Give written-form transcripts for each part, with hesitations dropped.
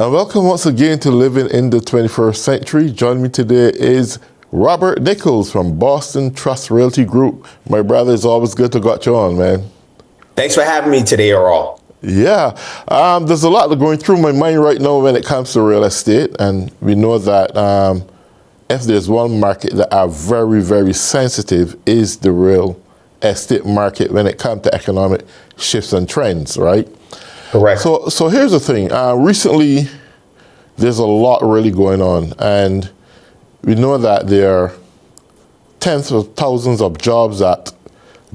And welcome once again to Living in the 21st Century. Joining me today is Robert Nichols from Boston Trust Realty Group. My brother, it's always good to got you on, man. Thanks for having me today, Earl. Yeah, there's a lot going through my mind right now when it comes to real estate. And we know that if there's one market that are very, very sensitive is the real estate market when it comes to economic shifts and trends, right? Correct. So here's the thing. Recently, there's a lot really going on, and we know that there are tens of thousands of jobs that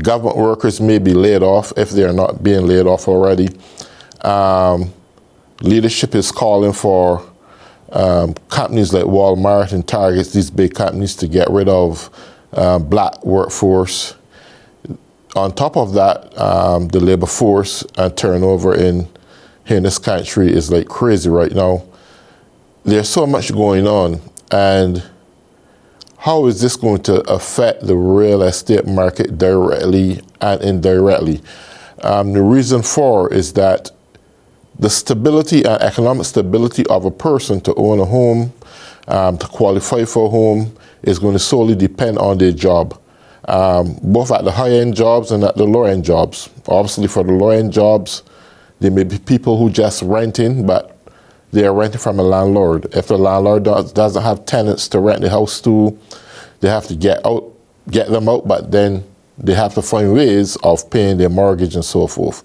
government workers may be laid off if they are not being laid off already. Leadership is calling for companies like Walmart and Target, these big companies, to get rid of black workforce. On top of that, the labor force and turnover here in this country is like crazy right now. There's so much going on, and how is this going to affect the real estate market directly and indirectly? The reason for is that the stability and economic stability of a person to own a home, to qualify for a home, is going to solely depend on their job. Both at the high-end jobs and at the low-end jobs. Obviously, for the low-end jobs, there may be people who just renting, but they are renting from a landlord. If the landlord doesn't have tenants to rent the house to, they have to get them out, but then they have to find ways of paying their mortgage and so forth.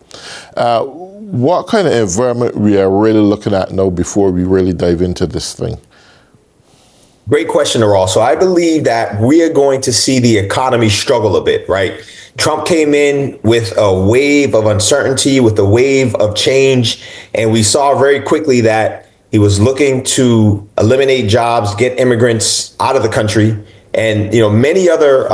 What kind of environment we are really looking at now before we really dive into this thing? Great question, Earl. So I believe that we are going to see the economy struggle a bit, right? Trump came in with a wave of uncertainty, with a wave of change, and we saw very quickly that he was looking to eliminate jobs, get immigrants out of the country, and many other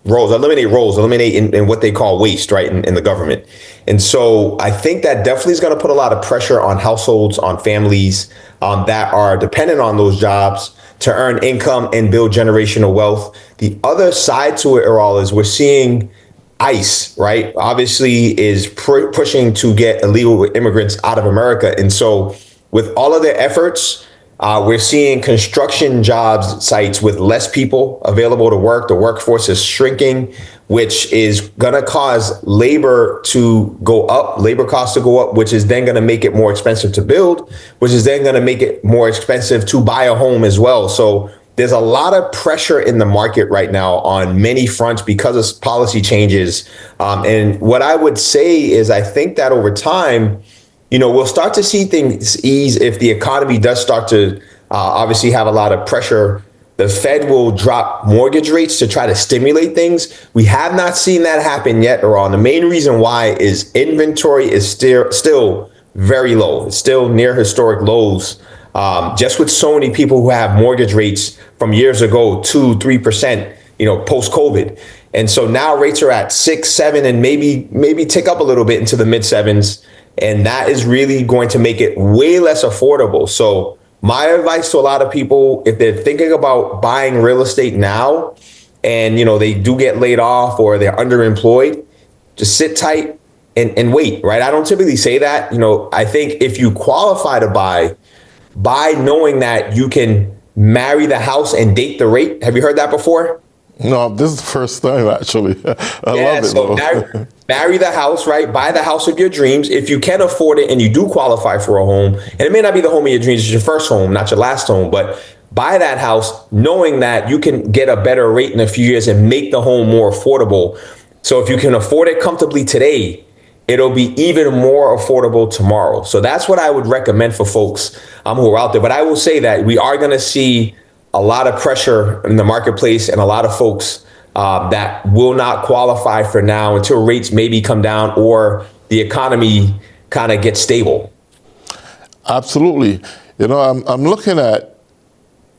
eliminate in what they call waste, right, in the government. And so I think that definitely is going to put a lot of pressure on households, on families that are dependent on those jobs to earn income and build generational wealth. The other side to it, Earl, is we're seeing ICE, right, obviously is pushing to get illegal immigrants out of America. And so with all of their efforts, we're seeing construction jobs sites with less people available to work. The workforce is shrinking, which is going to cause labor to go up, labor costs to go up, which is then going to make it more expensive to build, which is then going to make it more expensive to buy a home as well. So there's a lot of pressure in the market right now on many fronts because of policy changes. And what I would say is I think that over time, we'll start to see things ease if the economy does start to obviously have a lot of pressure. The Fed will drop mortgage rates to try to stimulate things. We have not seen that happen yet, Earl. The main reason why is inventory is still very low. It's still near historic lows. Just with so many people who have mortgage rates from years ago, 2-3%, post-COVID. And so now rates are at 6, 7, and maybe tick up a little bit into the mid 7s. And that is really going to make it way less affordable. So my advice to a lot of people, if they're thinking about buying real estate now and, they do get laid off or they're underemployed, just sit tight and wait, right? I don't typically say that. I think if you qualify to buy knowing that you can marry the house and date the rate. Have you heard that before? No, this is the first time, actually. I love it. So marry the house, right? Buy the house of your dreams. If you can afford it and you do qualify for a home, and it may not be the home of your dreams, it's your first home, not your last home, but buy that house knowing that you can get a better rate in a few years and make the home more affordable. So if you can afford it comfortably today, it'll be even more affordable tomorrow. So that's what I would recommend for folks who are out there. But I will say that we are going to see a lot of pressure in the marketplace and a lot of folks that will not qualify for now until rates maybe come down or the economy kind of gets stable. Absolutely. I'm looking at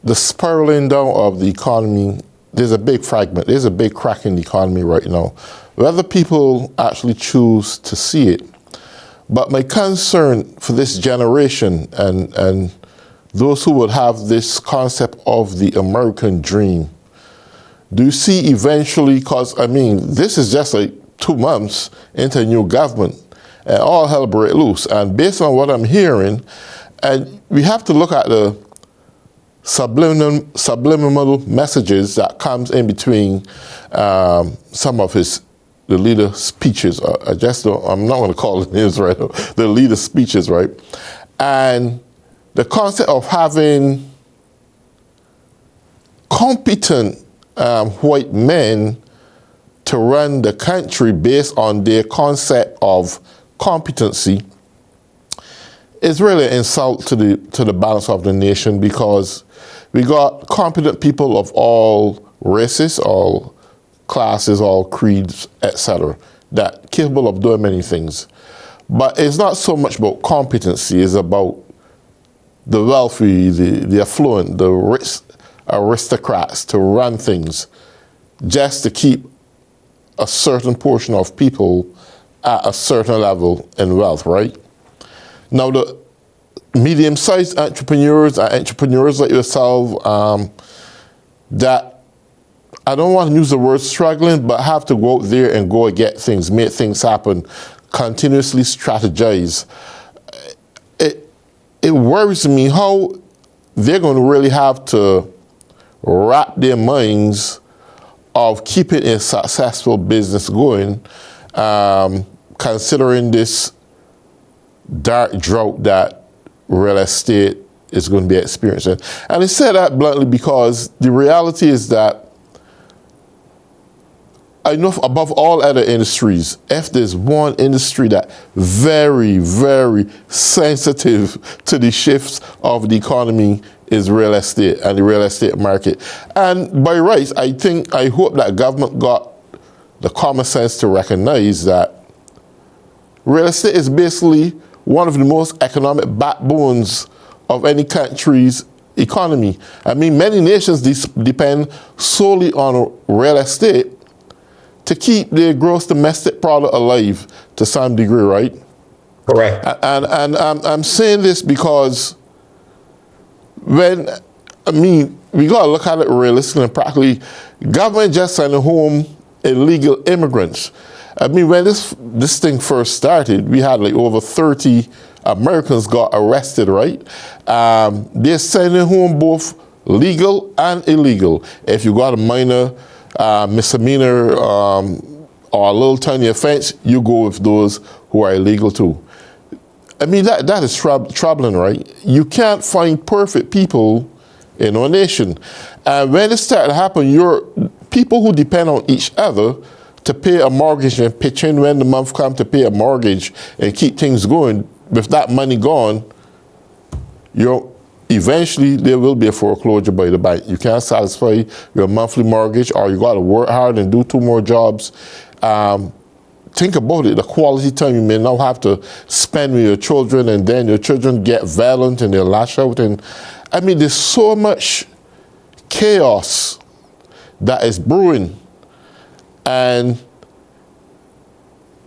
the spiraling down of the economy. There's a big fragment. There's a big crack in the economy right now. Whether people actually choose to see it. But my concern for this generation and those who would have this concept of the American dream, do you see eventually, because this is just like 2 months into a new government, and all hell break loose. And based on what I'm hearing, And we have to look at the subliminal messages that comes in between some of the leader speeches. I'm not going to call it names right now. The leader speeches, right? And the concept of having competent white men to run the country based on their concept of competency is really an insult to the balance of the nation, because we got competent people of all races, all classes, all creeds, etc., that capable of doing many things. But it's not so much about competency, it's about the wealthy, the affluent, the rich aristocrats to run things just to keep a certain portion of people at a certain level in wealth, right? Now, the medium-sized entrepreneurs and entrepreneurs like yourself that, I don't want to use the word struggling, but have to go out there and go and get things, make things happen, continuously strategize. It worries me how they're going to really have to wrap their minds of keeping a successful business going, considering this dark drought that real estate is going to be experiencing. And I say that bluntly because the reality is that I know above all other industries, if there's one industry that very, very sensitive to the shifts of the economy, is real estate and the real estate market. And by rights, I hope that government got the common sense to recognize that real estate is basically one of the most economic backbones of any country's economy. I mean, many nations depend solely on real estate to keep their gross domestic product alive to some degree, right? Correct. And I'm saying this because we got to look at it realistically and practically. Government just sending home illegal immigrants. I mean, when this thing first started, we had like over 30 Americans got arrested, right? They're sending home both legal and illegal. If you got a minor misdemeanor or a little tiny offense, you go with those who are illegal too. I mean, that is troubling, right? You can't find perfect people in our nation. And when it started to happen, your people who depend on each other to pay a mortgage and pitch in when the month comes to pay a mortgage and keep things going, with that money gone, eventually there will be a foreclosure by the bank. You can't satisfy your monthly mortgage, or you got to work hard and do 2 more jobs. Think about it, the quality time you may now have to spend with your children, and then your children get violent and they lash out. And I mean, there's so much chaos that is brewing. And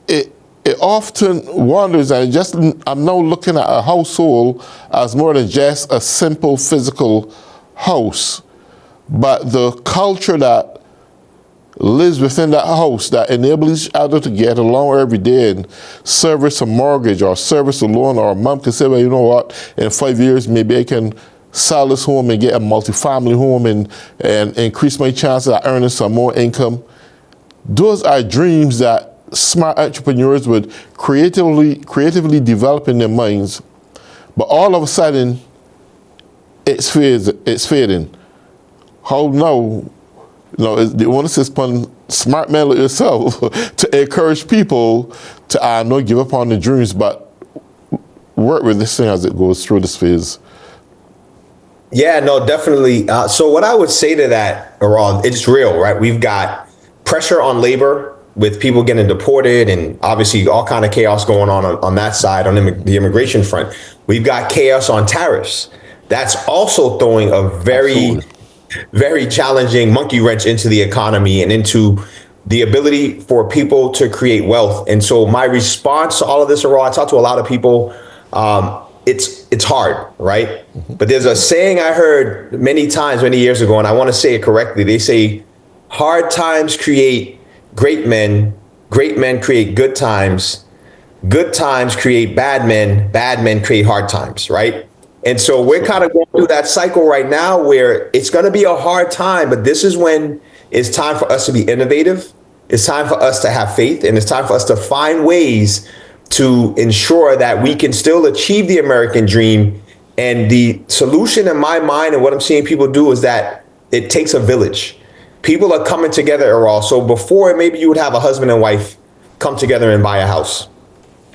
it often wonders, and I'm now looking at a household as more than just a simple physical house, but the culture that lives within that house that enables each other to get along every day and service a mortgage or service a loan, or a mom can say, well, you know what, in 5 years, maybe I can sell this home and get a multifamily home and increase my chances of earning some more income. Those are dreams that smart entrepreneurs would creatively develop in their minds, but all of a sudden, it's fading. How now? The onus is upon smart men like yourself to encourage people to not give up on the dreams, but work with this thing as it goes through this phase. Yeah, no, definitely. So what I would say to that, Aral, it's real, right? We've got pressure on labor with people getting deported, and obviously all kind of chaos going on that side, on the immigration front. We've got chaos on tariffs. That's also throwing a very challenging monkey wrench into the economy and into the ability for people to create wealth. And so my response to all of this, Aral, I talk to a lot of people. It's hard, right? Mm-hmm. But there's a saying I heard many times, many years ago, and I want to say it correctly. They say, hard times create great men create good times create bad men create hard times, right? And so we're kind of going through that cycle right now where it's going to be a hard time, but this is when it's time for us to be innovative. It's time for us to have faith, and it's time for us to find ways to ensure that we can still achieve the American dream. And the solution in my mind and what I'm seeing people do is that it takes a village. People are coming together, Errol. So before, maybe you would have a husband and wife come together and buy a house.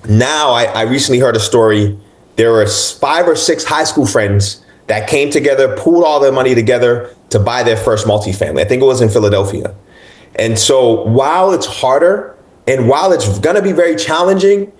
Now, I recently heard a story. There were 5 or 6 high school friends that came together, pooled all their money together to buy their first multifamily. I think it was in Philadelphia. And so while it's harder and while it's going to be very challenging,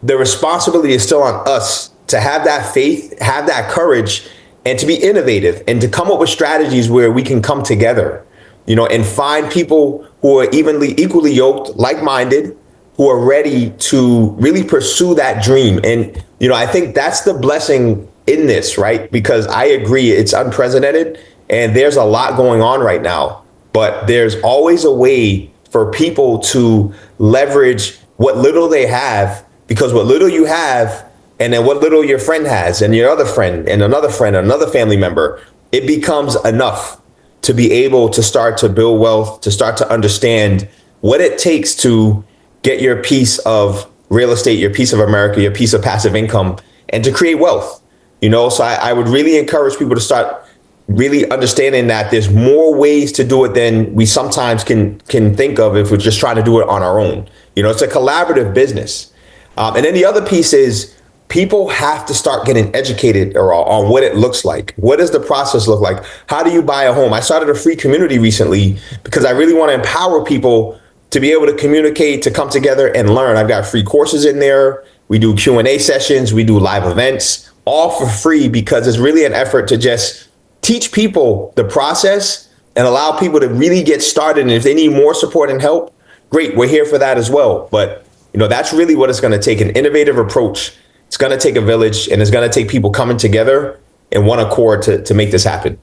the responsibility is still on us to have that faith, have that courage, and to be innovative and to come up with strategies where we can come together, and find people who are equally yoked, like-minded, who are ready to really pursue that dream. And, I think that's the blessing in this, right? Because I agree, it's unprecedented and there's a lot going on right now, but there's always a way for people to leverage what little they have, because what little you have, and then what little your friend has, and your other friend, and another family member, it becomes enough to be able to start to build wealth, to start to understand what it takes to get your piece of real estate, your piece of America, your piece of passive income, and to create wealth. So I would really encourage people to start really understanding that there's more ways to do it than we sometimes can think of if we're just trying to do it on our own. It's a collaborative business. And then the other piece is people have to start getting educated on what it looks like. What does the process look like? How do you buy a home? I started a free community recently because I really want to empower people to be able to communicate, to come together and learn. I've got free courses in there. We do Q&A sessions. We do live events, all for free, because it's really an effort to just teach people the process and allow people to really get started. And if they need more support and help, great, we're here for that as well. But that's really what it's going to take, an innovative approach. It's going to take a village, and it's going to take people coming together in one accord to make this happen.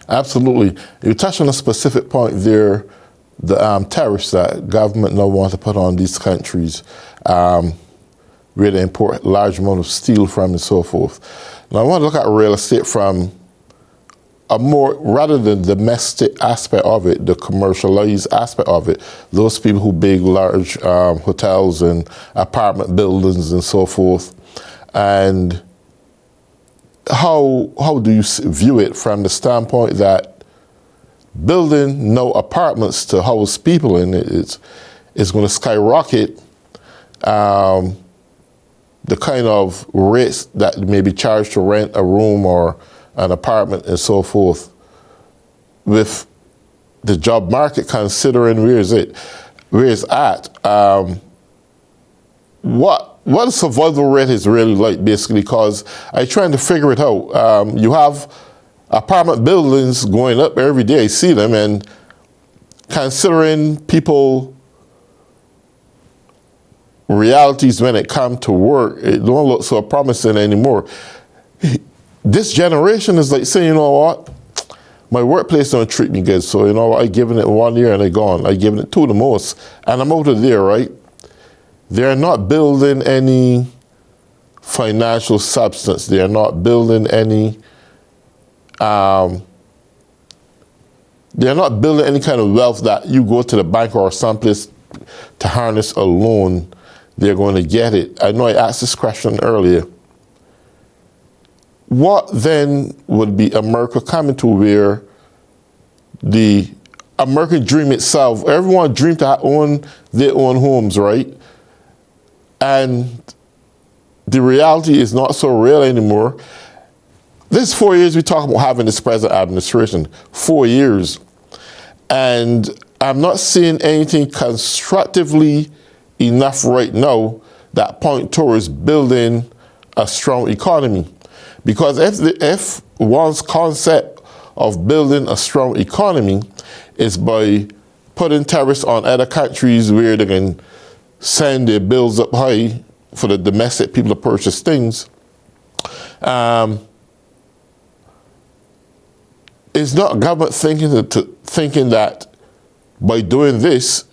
Absolutely. You touched on a specific point there, the tariffs that government now want to put on these countries, where they import large amount of steel from and so forth. Now, I want to look at real estate from a more, rather than the domestic aspect of it, the commercialized aspect of it, those people who build large hotels and apartment buildings and so forth. And how do you view it from the standpoint that building no apartments to house people in it is going to skyrocket the kind of rates that may be charged to rent a room or an apartment and so forth, with the job market considering where it's at. What the survival rate is really like, basically, because I'm trying to figure it out. You have apartment buildings going up every day. I see them, and considering people realities when it comes to work, it don't look so promising anymore. This generation is like saying, you know what, my workplace don't treat me good, so you know what, I given it 1 year and they're gone. I given it 2 the most, and I'm out of there, right? They're not building any financial substance. They're not building any they're not building any kind of wealth that you go to the bank or someplace to harness a loan, they're going to get it. I know I asked this question earlier. What then would be America coming to, where the American dream itself, everyone dreamed to own their own homes, right? And the reality is not so real anymore. This 4 years we talk about having this present administration, 4 years. And I'm not seeing anything constructively enough right now that point towards building a strong economy. Because if one's concept of building a strong economy is by putting tariffs on other countries where they can send their bills up high for the domestic people to purchase things, it's not government thinking that by doing this,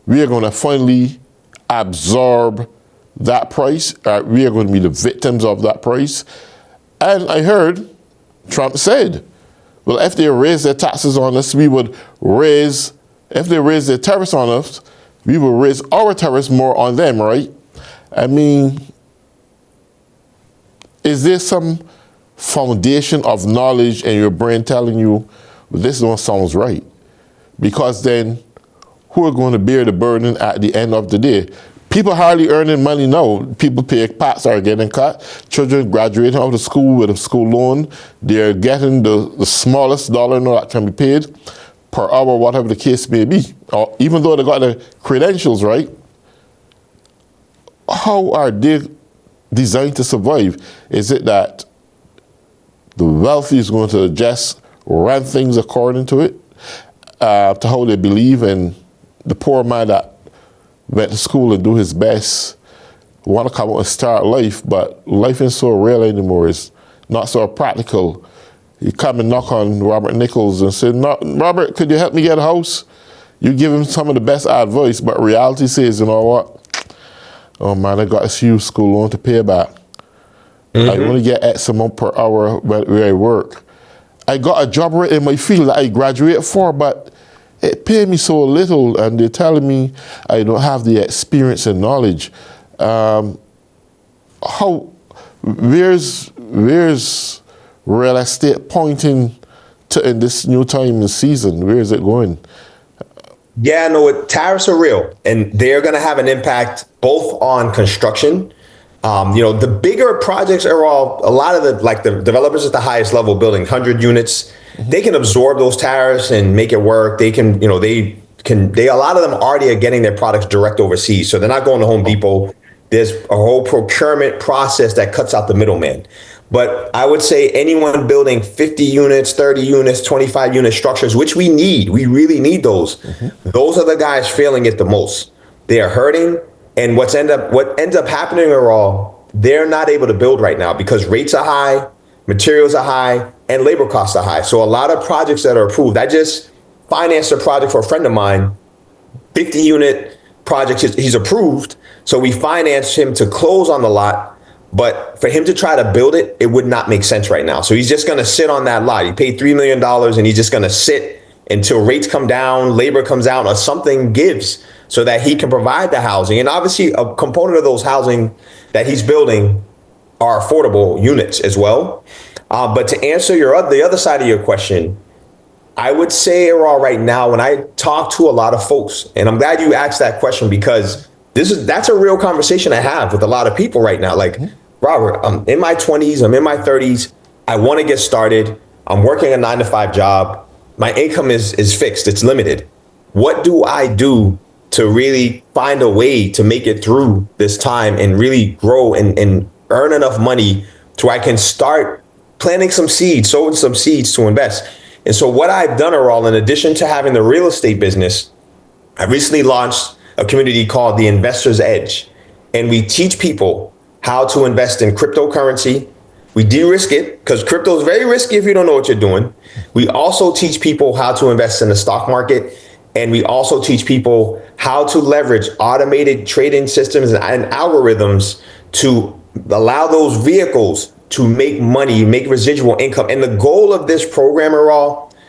we are going to finally absorb that price. We are going to be the victims of that price. And I heard Trump said, well, if they raise their taxes on us, if they raise their tariffs on us, we will raise our tariffs more on them, right? I mean, is there some foundation of knowledge in your brain telling you, well, this one sounds right? Because then who are going to bear the burden at the end of the day? People hardly earning money now. People pay pots are getting cut. Children graduating out of school with a school loan. They're getting the smallest dollar now that can be paid per hour, whatever the case may be. Or even though they got the credentials, right? How are they designed to survive? Is it that the wealthy is going to just run things according to it, to how they believe, and the poor man that went to school and do his best want to come out and start life, but life ain't so real anymore. It's not so practical. You come and knock on Robert Nichols and say, no, Robert, could you help me get a house? You give him some of the best advice, but reality says, you know what? Oh man, I got a huge school loan to pay back. I only get X amount per hour where I work. I got a job right in my field that I graduated for, but it paid me so little, and they're telling me I don't have the experience and knowledge. Where's real estate pointing to in this new time and season? Where is it going? Yeah, no, tariffs are real, and they're going to have an impact both on construction. The bigger projects are a lot of the developers at the highest level building 100 units. They can absorb those tariffs and make it work. A lot of them already are getting their products direct overseas. So they're not going to Home Depot. There's a whole procurement process that cuts out the middleman. But I would say anyone building 50 units, 30 units, 25 unit structures, which we really need those. Those are the guys feeling it the most. They are hurting. And what ends up happening they're not able to build right now because rates are high, materials are high, and labor costs are high. So a lot of projects that are approved, I just financed a project for a friend of mine, 50 unit project, he's approved. So we financed him to close on the lot, but for him to try to build it, it would not make sense right now. So he's just gonna sit on that lot. He paid $3 million and he's just gonna sit until rates come down, labor comes out, or something gives so that he can provide the housing. And obviously a component of those housing that he's building are affordable units as well. But to answer the other side of your question, I would say, right now, when I talk to a lot of folks, and I'm glad you asked that question because that's a real conversation I have with a lot of people right now. Like, Robert, I'm in my 20s, I'm in my 30s, I want to get started. I'm working a 9-to-5 job. My income is fixed, it's limited. What do I do to really find a way to make it through this time and really grow and earn enough money to where I can start planting some seeds, sowing some seeds to invest? And so what I've done, in addition to having the real estate business, I recently launched a community called the Investor's Edge. And we teach people how to invest in cryptocurrency. We de-risk it because crypto is very risky if you don't know what you're doing. We also teach people how to invest in the stock market. And we also teach people how to leverage automated trading systems and algorithms to allow those vehicles to make money, make residual income. And the goal of this program,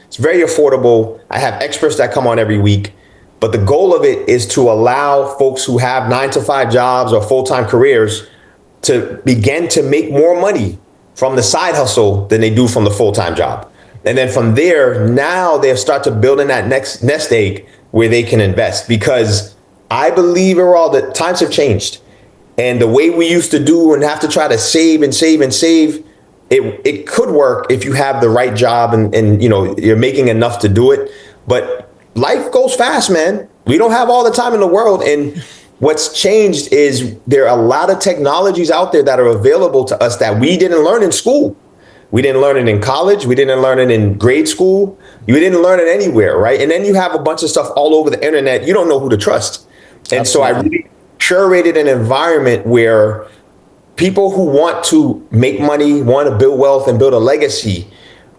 it's very affordable. I have experts that come on every week. But the goal of it is to allow folks who have 9-to-5 jobs or full-time careers to begin to make more money from the side hustle than they do from the full-time job. And then from there, now they'll start to build in that next nest egg where they can invest. Because I believe, that times have changed. And the way we used to do and have to try to save and save and save, it could work if you have the right job and you're making enough to do it. But life goes fast, man. We don't have all the time in the world. And what's changed is there are a lot of technologies out there that are available to us that we didn't learn in school. We didn't learn it in college. We didn't learn it in grade school. You didn't learn it anywhere, right? And then you have a bunch of stuff all over the internet. You don't know who to trust. And Absolutely. So I really curated an environment where people who want to make money, want to build wealth and build a legacy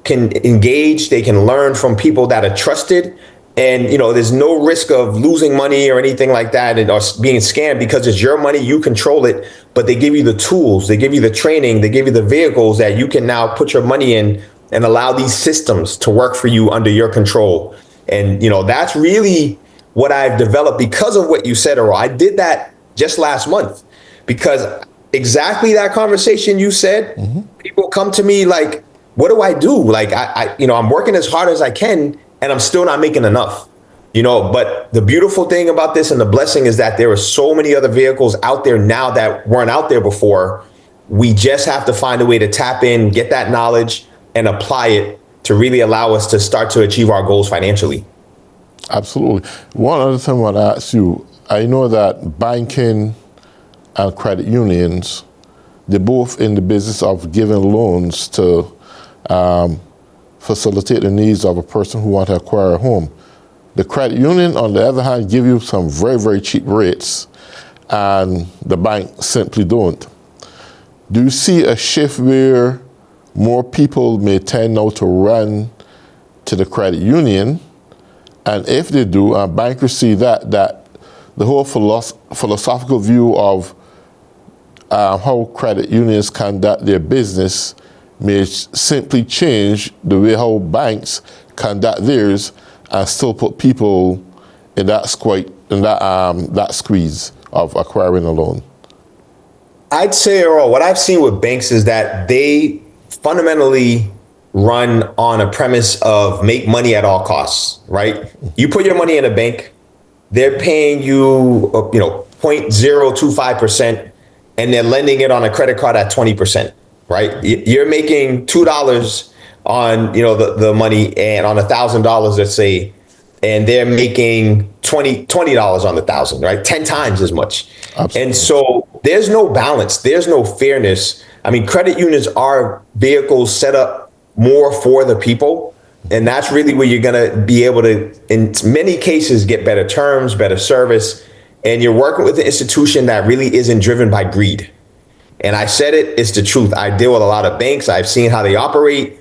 can engage. They can learn from people that are trusted. And there's no risk of losing money or anything like that, or being scammed, because it's your money, you control it. But they give you the tools, they give you the training, they give you the vehicles that you can now put your money in and allow these systems to work for you under your control. And that's really what I've developed because of what you said, Earl. I did that just last month because exactly that conversation you said. People come to me like, what do I do? Like, I'm working as hard as I can and I'm still not making enough. But the beautiful thing about this and the blessing is that there are so many other vehicles out there now that weren't out there before. We just have to find a way to tap in, get that knowledge, and apply it to really allow us to start to achieve our goals financially. Absolutely. One other thing I want to ask you, I know that banking and credit unions, they're both in the business of giving loans to facilitate the needs of a person who wants to acquire a home. The credit union, on the other hand, give you some very, very cheap rates, and the bank simply don't. Do you see a shift where more people may tend now to run to the credit union? And if they do, bankers see that the whole philosophical view of how credit unions conduct their business may simply change the way how banks conduct theirs, and still put people in that squeeze of acquiring a loan. I'd say, Earl, what I've seen with banks is that they fundamentally run on a premise of make money at all costs, right? You put your money in a bank, they're paying you, 0.025%, and they're lending it on a credit card at 20%, right? You're making $2 on, the money, and on $1,000, let's say, and they're making $20 on the thousand, right? 10 times as much. Absolutely. And so there's no balance. There's no fairness. I mean, credit unions are vehicles set up more for the people. And that's really where you're going to be able to, in many cases, get better terms, better service. And you're working with an institution that really isn't driven by greed. And I said it's the truth. I deal with a lot of banks. I've seen how they operate.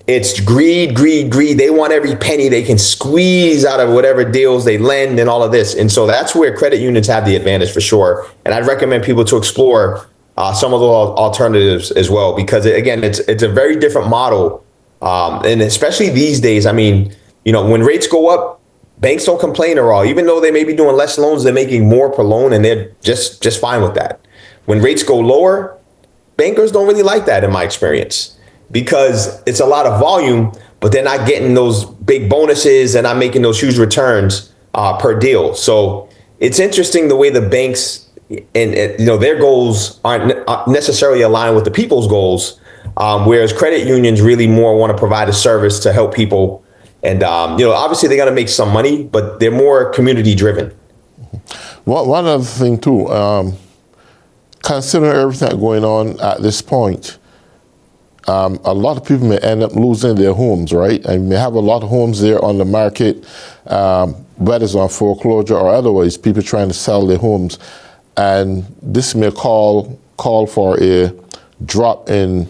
It's greed, greed, greed. They want every penny they can squeeze out of whatever deals they lend and all of this. And so that's where credit unions have the advantage for sure. And I'd recommend people to explore some of the alternatives as well, because again, it's a very different model. And especially these days, I mean, when rates go up, banks don't complain at all. Even though they may be doing less loans, they're making more per loan, and they're just fine with that. When rates go lower, bankers don't really like that, in my experience, because it's a lot of volume, but they're not getting those big bonuses and not making those huge returns per deal. So it's interesting the way the banks and their goals aren't necessarily aligned with the people's goals, whereas credit unions really more want to provide a service to help people. And obviously they're going to make some money, but they're more community driven. One other thing too, considering everything going on at this point, a lot of people may end up losing their homes, right? And may have a lot of homes there on the market, whether it's on foreclosure or otherwise, people trying to sell their homes. And this may call for a drop in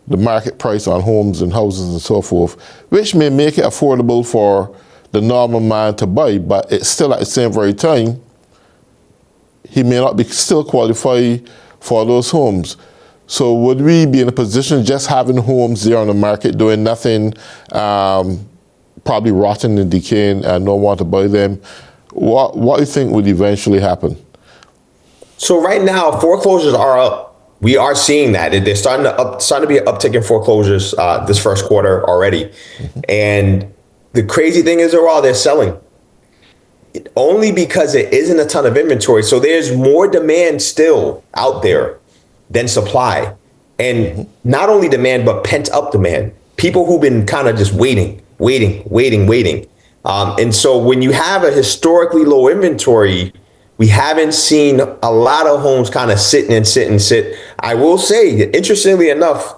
the market price on homes and houses and so forth, which may make it affordable for the normal man to buy, but it's still at the same very time, he may not be still qualified for those homes. So would we be in a position just having homes there on the market doing nothing, probably rotting and decaying, and no one to buy them? What do you think would eventually happen? So right now, foreclosures are up. We are seeing that. They're starting to be an uptick in foreclosures this first quarter already. Mm-hmm. And the crazy thing is they're selling. Only because there isn't a ton of inventory. So there's more demand still out there than supply. And not only demand, but pent up demand. People who've been kind of just waiting. And so when you have a historically low inventory, we haven't seen a lot of homes kind of sit. I will say, interestingly enough,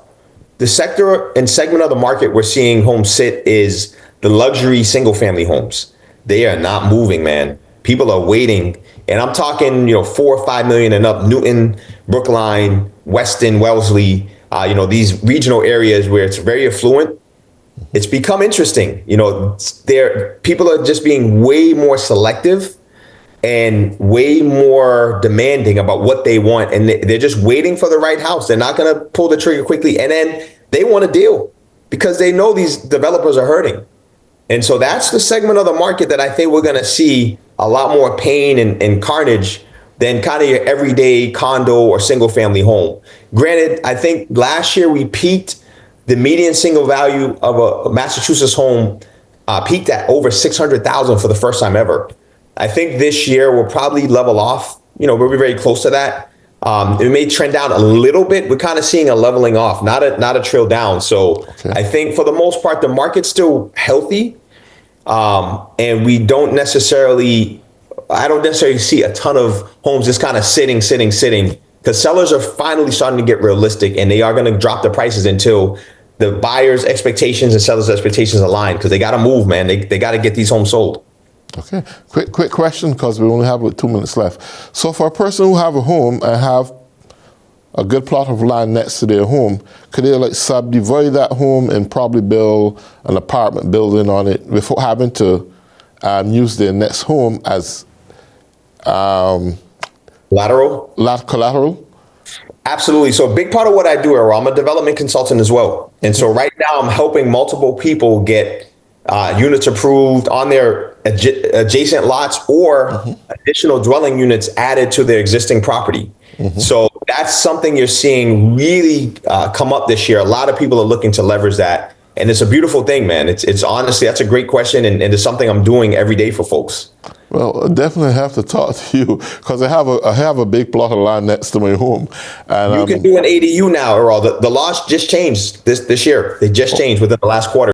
the sector and segment of the market we're seeing homes sit is the luxury single family homes. They are not moving, man. People are waiting. And I'm talking, 4 or 5 million and up, Newton, Brookline, Weston, Wellesley, these regional areas where it's very affluent. It's become interesting. There people are just being way more selective and way more demanding about what they want, and they're just waiting for the right house. They're not going to pull the trigger quickly, and then they want a deal because they know these developers are hurting. And so that's the segment of the market that I think we're going to see a lot more pain and carnage than kind of your everyday condo or single family home. Granted, I think last year we peaked the median single value of a Massachusetts home peaked at over 600,000 for the first time ever. I think this year we'll probably level off. We'll be very close to that. It may trend down a little bit. We're kind of seeing a leveling off, not a trail down. So okay. I think for the most part, the market's still healthy. And I don't necessarily see a ton of homes just kind of sitting, because sellers are finally starting to get realistic, and they are going to drop the prices until the buyers' expectations and sellers' expectations align, because they got to move, man. They got to get these homes sold. Okay. Quick question, because we only have 2 minutes left. So for a person who have a home and have a good plot of land next to their home, could they subdivide that home and probably build an apartment building on it before having to use their next home as collateral? Absolutely. So a big part of what I do, Errol, I'm a development consultant as well. And so right now I'm helping multiple people get units approved on their adjacent lots or additional dwelling units added to their existing property. So that's something you're seeing really come up this year. A lot of people are looking to leverage that. And it's a beautiful thing, man. It's honestly, that's a great question. And it's something I'm doing every day for folks. Well, I definitely have to talk to you, because I have a big plot of land next to my home. And you can do an ADU now, Errol. The laws just changed this year. They just changed within the last quarter.